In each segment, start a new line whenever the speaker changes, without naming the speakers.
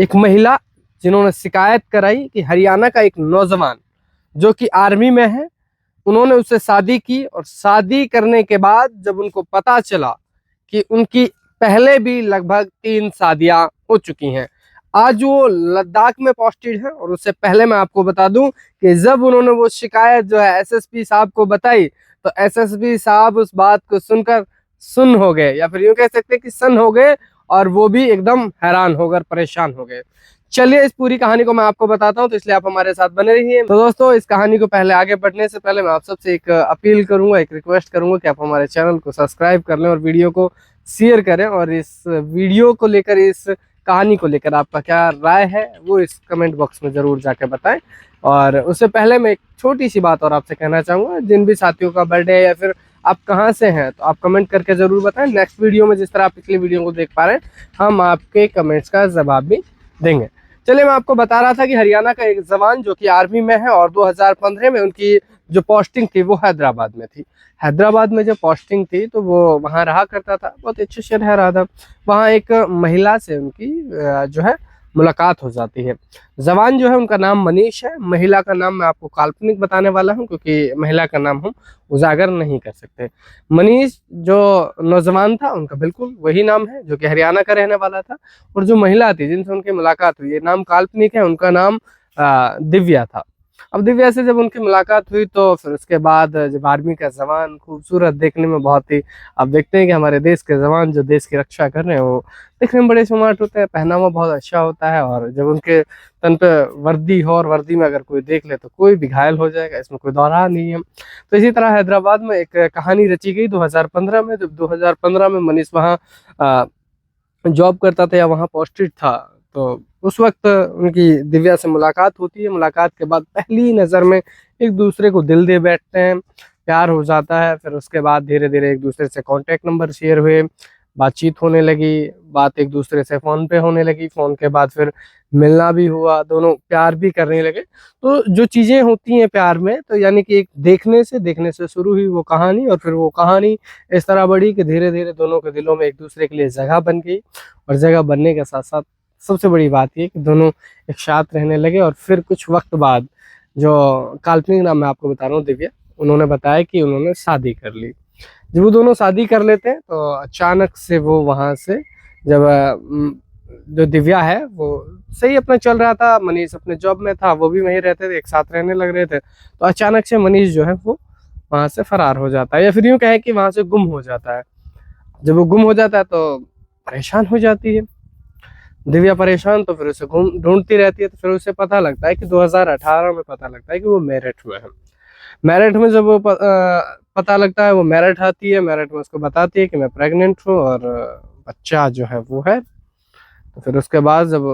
एक महिला जिन्होंने शिकायत कराई कि हरियाणा का एक नौजवान जो कि आर्मी में है, उन्होंने उससे शादी की और शादी करने के बाद जब उनको पता चला कि उनकी पहले भी लगभग 3 शादियां हो चुकी हैं, आज वो लद्दाख में पोस्टेड है। और उससे पहले मैं आपको बता दूं कि जब उन्होंने वो शिकायत जो है एसएसपी साहब को बताई, तो एसएसपी साहब उस बात को सुनकर सुन हो गए, या फिर यूं कह सकते हैं कि सन हो गए, और वो भी एकदम हैरान होकर परेशान हो गए। चलिए इस पूरी कहानी को मैं आपको बताता हूं, तो इसलिए आप हमारे साथ बने रहिए। तो दोस्तों, इस कहानी को पहले आगे बढ़ने से पहले मैं आप सबसे एक अपील करूंगा, एक रिक्वेस्ट करूंगा कि आप हमारे चैनल को सब्सक्राइब कर लें और वीडियो को शेयर करें, और इस वीडियो को लेकर, इस कहानी को लेकर आपका क्या राय है वो इस कमेंट बॉक्स में जरूर जाके बताएं। और उससे पहले मैं एक छोटी सी बात और आपसे कहना चाहूंगा, जिन भी साथियों का बर्थडे है या फिर आप कहाँ से हैं, तो आप कमेंट करके जरूर बताएं। नेक्स्ट वीडियो में जिस तरह आप पिछली वीडियो को देख पा रहे हैं, हम आपके कमेंट्स का जवाब भी देंगे। चलिए, मैं आपको बता रहा था कि हरियाणा का एक जवान जो कि आर्मी में है, और 2015 में उनकी जो पोस्टिंग थी वो हैदराबाद में थी। हैदराबाद में जो पोस्टिंग थी तो वो वहाँ रहा करता था, बहुत अच्छे से रह रहा था। वहाँ एक महिला से उनकी जो है मुलाकात हो जाती है। जवान जो है उनका नाम मनीष है, महिला का नाम मैं आपको काल्पनिक बताने वाला हूँ क्योंकि महिला का नाम हम उजागर नहीं कर सकते। मनीष जो नौजवान था उनका बिल्कुल वही नाम है जो कि हरियाणा का रहने वाला था। और जो महिला थी जिनसे उनकी मुलाकात हुई, ये नाम काल्पनिक है, उनका नाम दिव्या था। अब दिव्या से जब उनकी मुलाकात हुई तो फिर उसके बाद जब आर्मी का जवान, खूबसूरत, देखने में बहुत ही, आप देखते हैं कि हमारे देश के जवान जो देश की रक्षा कर रहे हैं वो देखने में बड़े स्मार्ट होते हैं, पहनावा बहुत अच्छा होता है, और जब उनके तन पे वर्दी हो और वर्दी में अगर कोई देख ले तो कोई भी घायल हो जाएगा, इसमें कोई दौरान नहीं है। तो इसी तरह हैदराबाद में एक कहानी रची गई 2015 में, जब 2015 में मनीष वहाँ जॉब करता था या वहाँ पोस्टेड था। तो उस वक्त उनकी दिव्या से मुलाकात होती है। मुलाकात के बाद पहली नज़र में एक दूसरे को दिल दे बैठते हैं, प्यार हो जाता है। फिर उसके बाद धीरे धीरे एक दूसरे से कांटेक्ट नंबर शेयर हुए, बातचीत होने लगी, बात एक दूसरे से फ़ोन पे होने लगी, फ़ोन के बाद फिर मिलना भी हुआ, दोनों प्यार भी करने लगे। तो जो चीज़ें होती हैं प्यार में, तो यानी कि एक देखने से शुरू हुई वो कहानी, और फिर वो कहानी इस तरह बढ़ी कि धीरे धीरे दोनों के दिलों में एक दूसरे के लिए जगह बन गई। और जगह बनने के साथ साथ सबसे बड़ी बात ये कि दोनों एक साथ रहने लगे। और फिर कुछ वक्त बाद जो काल्पनिक नाम मैं आपको बता रहा हूँ दिव्या, उन्होंने बताया कि उन्होंने शादी कर ली। जब वो दोनों शादी कर लेते हैं तो अचानक से वो वहाँ से, जब जो दिव्या है वो सही अपना चल रहा था, मनीष अपने जॉब में था, वो भी वहीं रहते थे, एक साथ रहने लग रहे थे, तो अचानक से मनीष जो है वो वहाँ से फरार हो जाता है, या फिर यूँ कहें कि वहाँ से गुम हो जाता है। जब वो गुम हो जाता है तो परेशान हो जाती है दिव्या, परेशान, तो फिर उसे घूम ढूंढती रहती है। तो फिर उसे पता लगता है कि 2018 में पता लगता है कि वो मैरिड हुए हैं। मैरिड में जब वो पता लगता है, वो मैरिड आती है, मैरिड में उसको बताती है कि मैं प्रेग्नेंट हूँ और बच्चा जो है वो है। तो फिर उसके बाद जब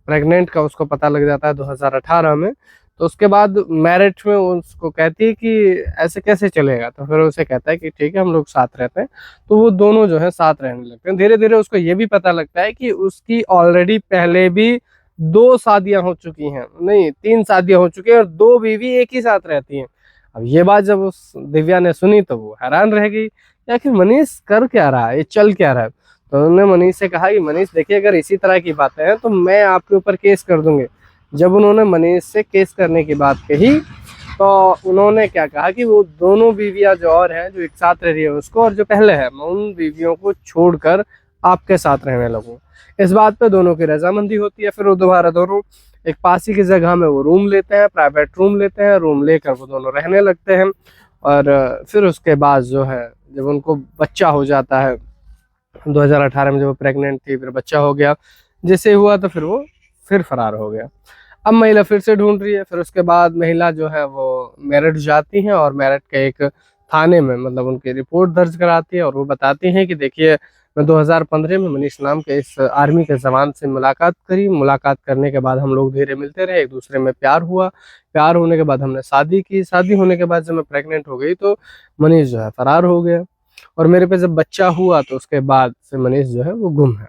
प्रेग्नेंट का उसको पता लग जाता है 2018 में, तो उसके बाद मैरिड में उसको कहती है कि ऐसे कैसे चलेगा। तो फिर उसे कहता है कि ठीक है हम लोग साथ रहते हैं। तो वो दोनों जो है साथ रहने लगते हैं। धीरे धीरे उसको ये भी पता लगता है कि उसकी ऑलरेडी पहले भी 2 शादियां हो चुकी हैं, नहीं 3 शादियां हो चुकी हैं, और 2 बीवी एक ही साथ रहती हैं। अब ये बात जब उस दिव्या ने सुनी तो वो हैरान रह गई, या कि मनीष कर क्या रहा है, ये चल क्या रहा है। तो उन्होंने मनीष से कहा कि मनीष देखिए, अगर इसी तरह की बातें हैं तो मैं आपके ऊपर केस कर दूंगी। जब उन्होंने मनीष से केस करने की बात कही तो उन्होंने क्या कहा कि वो दोनों बीवियां जो और हैं, जो एक साथ रह रही है उसको, और जो पहले है, मैं उन बीवियों को छोड़कर आपके साथ रहने लगूँ। इस बात पे दोनों की रजामंदी होती है। फिर वो दोबारा दोनों एक पास ही की जगह में वो रूम लेते हैं, प्राइवेट रूम लेते हैं, रूम लेकर वो दोनों रहने लगते हैं। और फिर उसके बाद जो है जब उनको बच्चा हो जाता है 2018 में, जब वो प्रेग्नेंट थी, फिर बच्चा हो गया, जैसे हुआ तो फिर वो फिर फरार हो गया। अब महिला फिर से ढूंढ रही है। फिर उसके बाद महिला जो है वो मेरठ जाती हैं, और मेरठ के एक थाने में मतलब उनकी रिपोर्ट दर्ज कराती है, और वो बताती हैं कि देखिए, मैं 2015 में मनीष नाम के इस आर्मी के जवान से मुलाकात करी। मुलाकात करने के बाद हम लोग धीरे मिलते रहे, एक दूसरे में प्यार हुआ। प्यार होने के बाद हमने शादी की। शादी होने के बाद जब मैं प्रेग्नेंट हो गई तो मनीष जो है फरार हो गया। और मेरे पे जब बच्चा हुआ तो उसके बाद से मनीष जो है वो गुम है।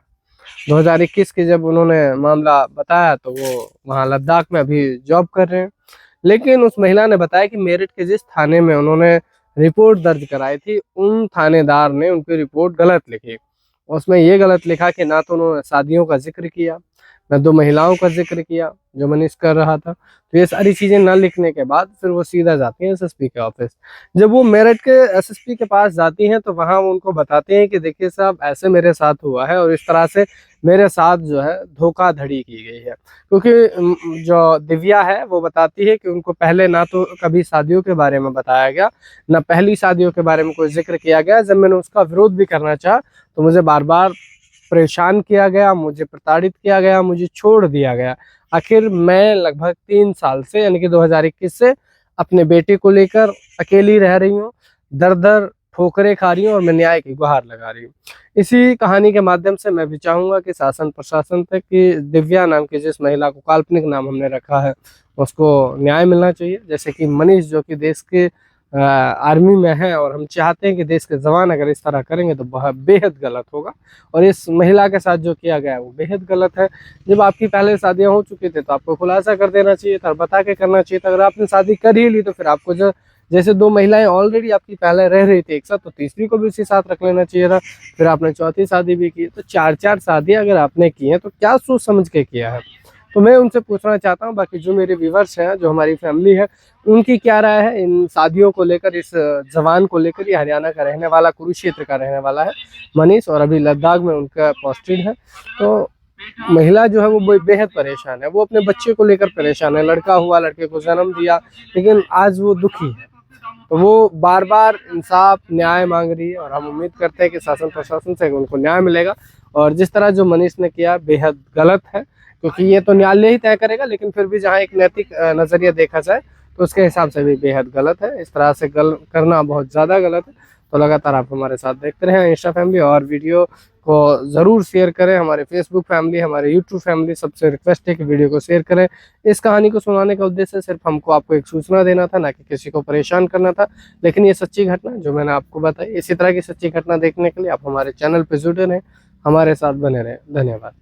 2021 के जब उन्होंने मामला बताया तो वो वहाँ लद्दाख में अभी जॉब कर रहे हैं। लेकिन उस महिला ने बताया कि मेरठ के जिस थाने में उन्होंने रिपोर्ट दर्ज कराई थी, उन थानेदार ने उनकी रिपोर्ट गलत लिखी। उसमें ये गलत लिखा कि ना तो उन्होंने शादियों का जिक्र किया, न 2 महिलाओं का जिक्र किया जो मनीष कर रहा था। तो ये सारी चीज़ें ना लिखने के बाद फिर वो सीधा जाती हैं एसएसपी के ऑफिस। जब वो मेरठ के एसएसपी के पास जाती हैं तो वहाँ वो उनको बताते हैं कि देखिए साहब ऐसे मेरे साथ हुआ है और इस तरह से मेरे साथ जो है धोखाधड़ी की गई है। क्योंकि जो दिव्या है वो बताती है कि उनको पहले ना तो कभी शादियों के बारे में बताया गया, ना पहली शादियों के बारे में कोई ज़िक्र किया गया। जब मैंने उसका विरोध भी करना चाहा तो मुझे बार-बार परेशान किया गया, मुझे प्रताड़ित किया गया, मुझे छोड़ दिया गया। आखिर मैं लगभग 3 साल से यानी कि 2021 से अपने बेटे को लेकर अकेली रह रही हूँ, दर-दर ठोकरें खा रही हूँ और मैं न्याय की गुहार लगा रही हूँ। इसी कहानी के माध्यम से मैं भी चाहूँगा कि शासन प्रशासन तक कि दिव्या नाम की जिस महिला को काल्पनिक नाम हमने रखा है, उसको न्याय मिलना चाहिए। जैसे कि मनीष जो कि देश के आर्मी में है और हम चाहते हैं कि देश के जवान अगर इस तरह करेंगे तो बहुत बेहद गलत होगा और इस महिला के साथ जो किया गया है वो बेहद गलत है। जब आपकी पहले शादियां हो चुकी थी तो आपको खुलासा कर देना चाहिए था, बता के करना चाहिए था। अगर आपने शादी कर ही ली तो फिर आपको जो जैसे 2 महिलाएं ऑलरेडी आपकी पहले रह रही थी एक साथ, तो तीसरी को भी उसी साथ रख लेना चाहिए था। फिर आपने चौथी शादी भी की, तो 4-4 शादियां अगर आपने की हैं तो क्या सोच समझ के किया है? तो मैं उनसे पूछना चाहता हूँ, बाकी जो मेरे व्यूअर्स हैं, जो हमारी फैमिली है, उनकी क्या राय है इन शादियों को लेकर, इस जवान को लेकर? ये हरियाणा का रहने वाला, कुरुक्षेत्र का रहने वाला है मनीष और अभी लद्दाख में उनका पोस्टेड है। तो महिला जो है वो बेहद परेशान है, वो अपने बच्चे को लेकर परेशान है। लड़का हुआ, लड़के को जन्म दिया, लेकिन आज वो दुखी है। तो वो बार-बार इंसाफ, न्याय मांग रही है और हम उम्मीद करते हैं कि शासन प्रशासन से उनको न्याय मिलेगा। और जिस तरह जो मनीष ने किया बेहद गलत है, क्योंकि ये तो न्यायालय ही तय करेगा, लेकिन फिर भी जहाँ एक नैतिक नज़रिया देखा जाए तो उसके हिसाब से भी बेहद गलत है। इस तरह से करना बहुत ज़्यादा गलत है। तो लगातार आप हमारे साथ देखते रहें इंस्टा फैमिली और वीडियो को ज़रूर शेयर करें। हमारे फेसबुक फैमिली, हमारे यूट्यूब फैमिली, सबसे रिक्वेस्ट है कि वीडियो को शेयर करें। इस कहानी को सुनाने का उद्देश्य सिर्फ हमको आपको एक सूचना देना था, ना कि किसी को परेशान करना था। लेकिन ये सच्ची घटना जो मैंने आपको बताई, इसी तरह की सच्ची घटना देखने के लिए आप हमारे चैनल पर जुड़े रहें, हमारे साथ बने रहें। धन्यवाद।